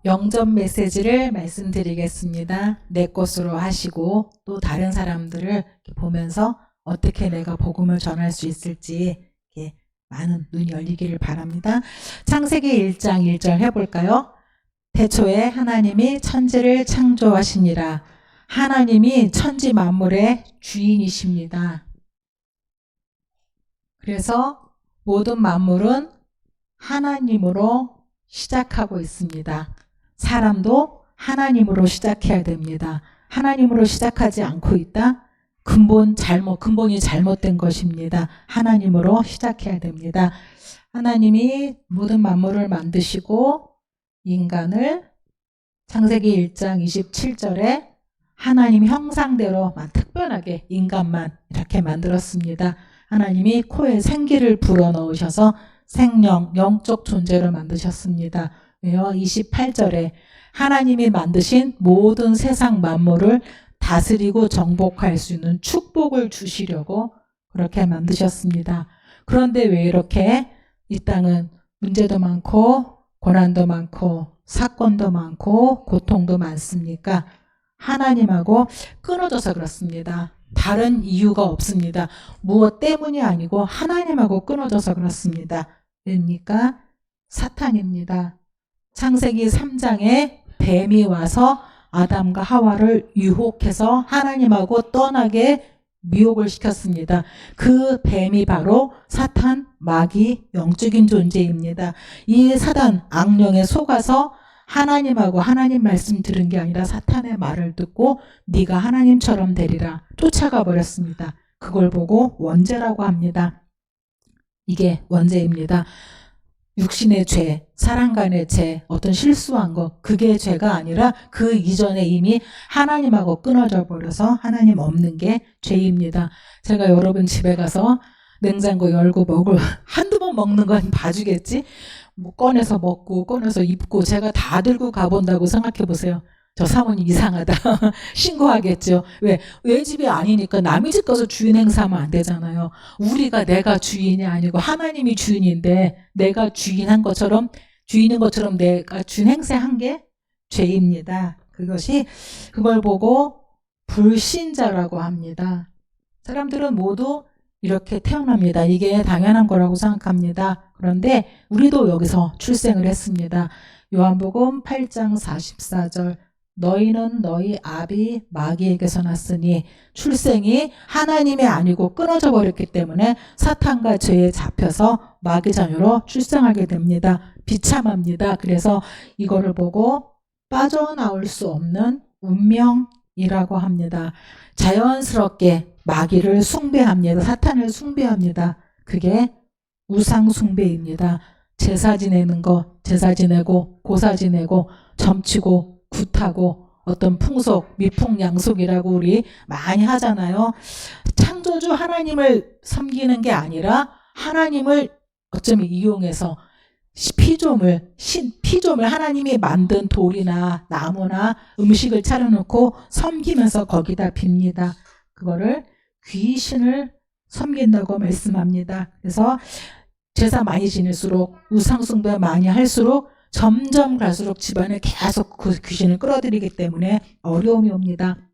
영접 메시지를 말씀드리겠습니다. 내 것으로 하시고 또 다른 사람들을 보면서 어떻게 내가 복음을 전할 수 있을지 많은 눈이 열리기를 바랍니다. 창세기 1장 1절 해볼까요? 태초에 하나님이 천지를 창조하시니라. 하나님이 천지 만물의 주인이십니다. 그래서 모든 만물은 하나님으로 시작하고 있습니다. 사람도 하나님으로 시작해야 됩니다. 하나님으로 시작하지 않고 있다? 근본이 잘못된 것입니다. 하나님으로 시작해야 됩니다. 하나님이 모든 만물을 만드시고 인간을 창세기 1장 27절에 하나님 형상대로 특별하게 인간만 이렇게 만들었습니다. 하나님이 코에 생기를 불어넣으셔서 생명, 영적 존재를 만드셨습니다. 왜요? 28절에 하나님이 만드신 모든 세상 만물을 다스리고 정복할 수 있는 축복을 주시려고 그렇게 만드셨습니다. 그런데 왜 이렇게 이 땅은 문제도 많고 고난도 많고 사건도 많고 고통도 많습니까? 하나님하고 끊어져서 그렇습니다. 다른 이유가 없습니다. 무엇 때문이 아니고 하나님하고 끊어져서 그렇습니다. 왜입니까? 사탄입니다. 창세기 3장에 뱀이 와서 아담과 하와를 유혹해서 하나님하고 떠나게 미혹을 시켰습니다. 그 뱀이 바로 사탄, 마귀, 영적인 존재입니다. 이 사단, 악령에 속아서 하나님하고 하나님 말씀 들은 게 아니라 사탄의 말을 듣고 네가 하나님처럼 되리라 쫓아가 버렸습니다. 그걸 보고 원죄라고 합니다. 이게 원죄입니다. 육신의 죄, 사람 간의 죄, 어떤 실수한 것, 그게 죄가 아니라 그 이전에 이미 하나님하고 끊어져 버려서 하나님 없는 게 죄입니다. 제가 여러분 집에 가서 냉장고 열고 한두 번 먹는 건 봐주겠지? 꺼내서 먹고 꺼내서 입고 제가 다 들고 가본다고 생각해 보세요. 저 사모님 이상하다. 신고하겠죠. 왜 집이 아니니까 남의 집 가서 주인 행사하면 안 되잖아요. 우리가 내가 주인이 아니고 하나님이 주인인데 내가 주인인 것처럼 내가 주인 행세한 게 죄입니다. 그걸 보고 불신자라고 합니다. 사람들은 모두 이렇게 태어납니다. 이게 당연한 거라고 생각합니다. 그런데 우리도 여기서 출생을 했습니다. 요한복음 8장 44절 너희는 너희 아비 마귀에게서 났으니 출생이 하나님이 아니고 끊어져 버렸기 때문에 사탄과 죄에 잡혀서 마귀 자녀로 출생하게 됩니다. 비참합니다. 그래서 이거를 보고 빠져나올 수 없는 운명이라고 합니다. 자연스럽게 마귀를 숭배합니다. 사탄을 숭배합니다. 그게 우상 숭배입니다. 제사 지내고 고사 지내고 점치고 굿하고 어떤 풍속, 미풍양속이라고 우리 많이 하잖아요. 창조주 하나님을 섬기는 게 아니라 하나님을 어쩌면 이용해서 피조물 하나님이 만든 돌이나 나무나 음식을 차려놓고 섬기면서 거기다 빕니다. 그거를 귀신을 섬긴다고 말씀합니다. 그래서 제사 많이 지낼수록 우상숭배 많이 할수록 점점 갈수록 집안에 계속 그 귀신을 끌어들이기 때문에 어려움이 옵니다.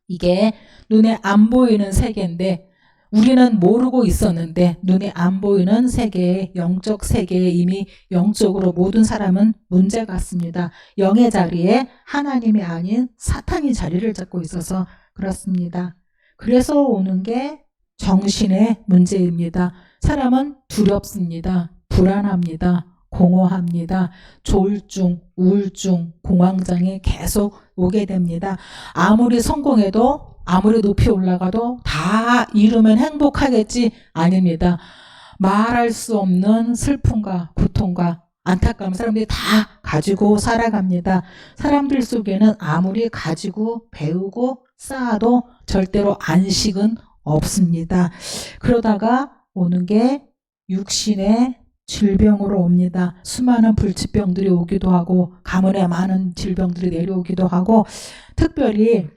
이게 눈에 안 보이는 세계인데 우리는 모르고 있었는데 눈에 안 보이는 세계에 영적 세계에 이미 영적으로 모든 사람은 문제가 있습니다. 영의 자리에 하나님이 아닌 사탄이 자리를 잡고 있어서 그렇습니다. 그래서 오는 게 정신의 문제입니다. 사람은 두렵습니다. 불안합니다. 공허합니다. 조울증, 우울증, 공황장애 계속 오게 됩니다. 아무리 성공해도 아무리 높이 올라가도 다 이루면 행복하겠지? 아닙니다. 말할 수 없는 슬픔과 고통과 안타까움 사람들이 다 가지고 살아갑니다. 사람들 속에는 아무리 가지고 배우고 쌓아도 절대로 안식은 없습니다. 그러다가 오는 게 육신의 질병으로 옵니다. 수많은 불치병들이 오기도 하고 가문에 많은 질병들이 내려오기도 하고 특별히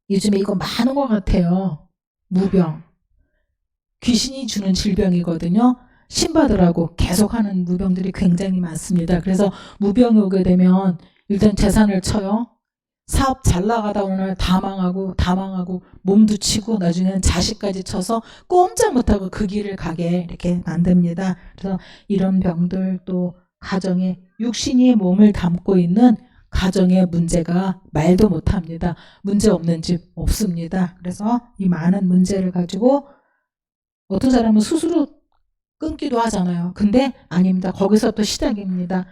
요즘에 이거 많은 것 같아요. 무병. 귀신이 주는 질병이거든요. 신받으라고 계속하는 무병들이 굉장히 많습니다. 그래서 무병이 오게 되면 일단 재산을 쳐요. 사업 잘 나가다 오늘 다 망하고 몸도 치고 나중에는 자식까지 쳐서 꼼짝 못하고 그 길을 가게 이렇게 만듭니다. 그래서 이런 병들 또 가정에 육신이 몸을 담고 있는 가정의 문제가 말도 못합니다. 문제 없는 집 없습니다. 그래서 이 많은 문제를 가지고 어떤 사람은 스스로 끊기도 하잖아요. 근데 아닙니다. 거기서부터 시작입니다.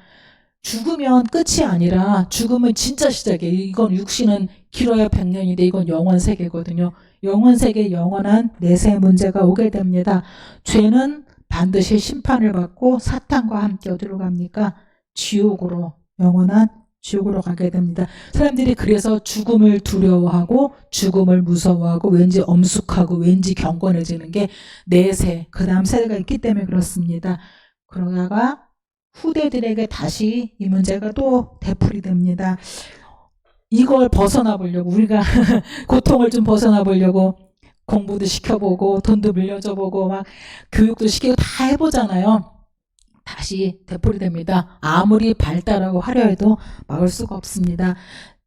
죽으면 끝이 아니라 죽음은 진짜 시작이에요. 이건 육신은 길어야 100년인데 이건 영원 세계거든요. 영원 세계 영원한 내세 문제가 오게 됩니다. 죄는 반드시 심판을 받고 사탄과 함께 어디로 갑니까? 지옥으로, 영원한 지옥으로 가게 됩니다. 사람들이 그래서 죽음을 두려워하고 죽음을 무서워하고 왠지 엄숙하고 왠지 경건해지는 게 내세, 그 다음 세대가 있기 때문에 그렇습니다. 그러다가 후대들에게 다시 이 문제가 또 되풀이 됩니다. 이걸 벗어나 보려고 우리가 고통을 좀 벗어나 보려고 공부도 시켜보고 돈도 빌려줘 보고 막 교육도 시키고 다 해보잖아요. 다시 되풀이 됩니다. 아무리 발달하고 하려 해도 막을 수가 없습니다.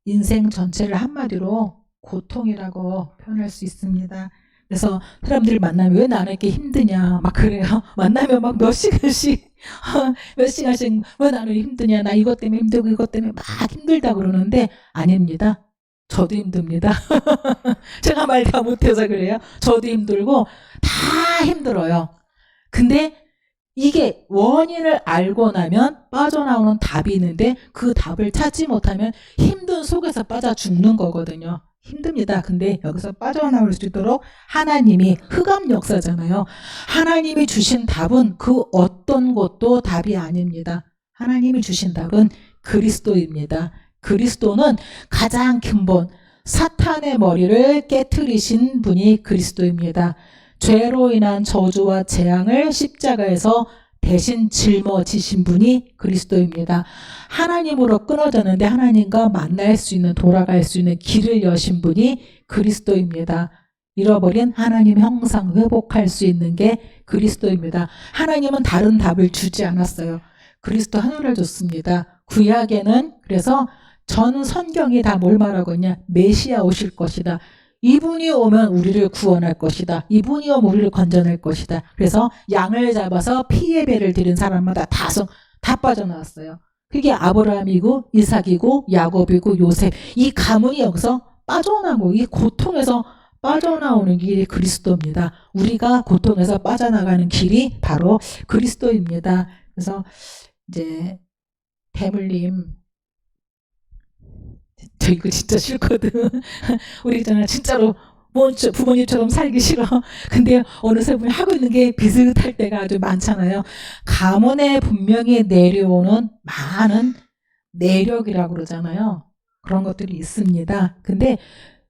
인생 전체를 한마디로 고통이라고 표현할 수 있습니다. 그래서 사람들을 만나면 왜 나는 이렇게 힘드냐 막 그래요. 만나면 막 몇 시간씩 왜 나는 힘드냐, 나 이것 때문에 힘들고 이것 때문에 막 힘들다 그러는데 아닙니다. 저도 힘듭니다. 제가 말 다 못해서 그래요. 저도 힘들고 다 힘들어요. 근데 이게 원인을 알고 나면 빠져나오는 답이 있는데 그 답을 찾지 못하면 힘든 속에서 빠져 죽는 거거든요. 힘듭니다. 근데 여기서 빠져나올 수 있도록 하나님이 흑암 역사잖아요. 하나님이 주신 답은 그 어떤 것도 답이 아닙니다. 하나님이 주신 답은 그리스도입니다. 그리스도는 가장 근본, 사탄의 머리를 깨트리신 분이 그리스도입니다. 죄로 인한 저주와 재앙을 십자가에서 대신 짊어지신 분이 그리스도입니다. 하나님으로 끊어졌는데 하나님과 만날 수 있는, 돌아갈 수 있는 길을 여신 분이 그리스도입니다. 잃어버린 하나님 형상 회복할 수 있는 게 그리스도입니다. 하나님은 다른 답을 주지 않았어요. 그리스도 하나를 줬습니다. 구약에는 그래서 전 성경이 다 뭘 말하고 있냐? 메시아 오실 것이다. 이분이 오면 우리를 구원할 것이다. 이분이 오면 우리를 건져낼 것이다. 그래서 양을 잡아서 피 예배를 드린 사람마다 다 빠져나왔어요. 그게 아브라함이고 이삭이고 야곱이고 요셉. 이 가문이 여기서 빠져나오고 이 고통에서 빠져나오는 길이 그리스도입니다. 우리가 고통에서 빠져나가는 길이 바로 그리스도입니다. 그래서 이제 대물림, 저 이거 진짜 싫거든. 우리 있잖아, 진짜로 부모님처럼 살기 싫어. 근데 어느새 보면 하고 있는 게 비슷할 때가 아주 많잖아요. 가문에 분명히 내려오는 많은 내력이라고 그러잖아요. 그런 것들이 있습니다. 근데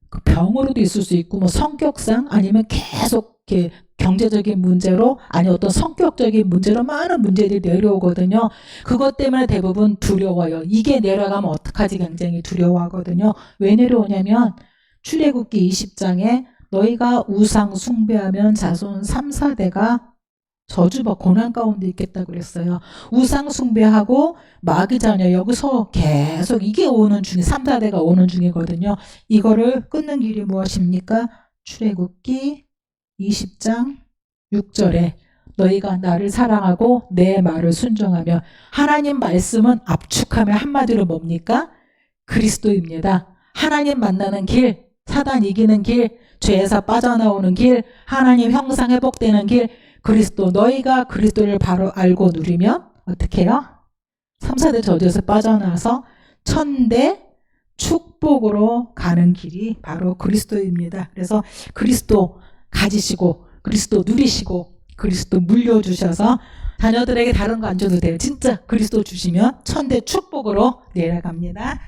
그 병으로도 있을 수 있고, 뭐 성격상 아니면 계속 이렇게 경제적인 문제로, 아니 어떤 성격적인 문제로 많은 문제들이 내려오거든요. 그것 때문에 대부분 두려워요. 이게 내려가면 어떡하지 굉장히 두려워하거든요. 왜 내려오냐면 출애굽기 20장에 너희가 우상 숭배하면 자손 3, 4대가 저주받 고난 가운데 있겠다고 그랬어요. 우상 숭배하고 마귀 자녀, 여기서 계속 이게 오는 중에 3, 4대가 오는 중이거든요. 이거를 끊는 길이 무엇입니까? 출애굽기 20장 6절에 너희가 나를 사랑하고 내 말을 순종하며, 하나님 말씀은 압축하면 한마디로 뭡니까? 그리스도입니다. 하나님 만나는 길, 사단 이기는 길, 죄에서 빠져나오는 길, 하나님 형상 회복되는 길, 그리스도. 너희가 그리스도를 바로 알고 누리면 어떻게 해요? 3, 4대 저주에서 빠져나와서 천대 축복으로 가는 길이 바로 그리스도입니다. 그래서 그리스도 가지시고 그리스도 누리시고 그리스도 물려주셔서 자녀들에게 다른 거 안 줘도 돼요. 진짜 그리스도 주시면 천대 축복으로 내려갑니다.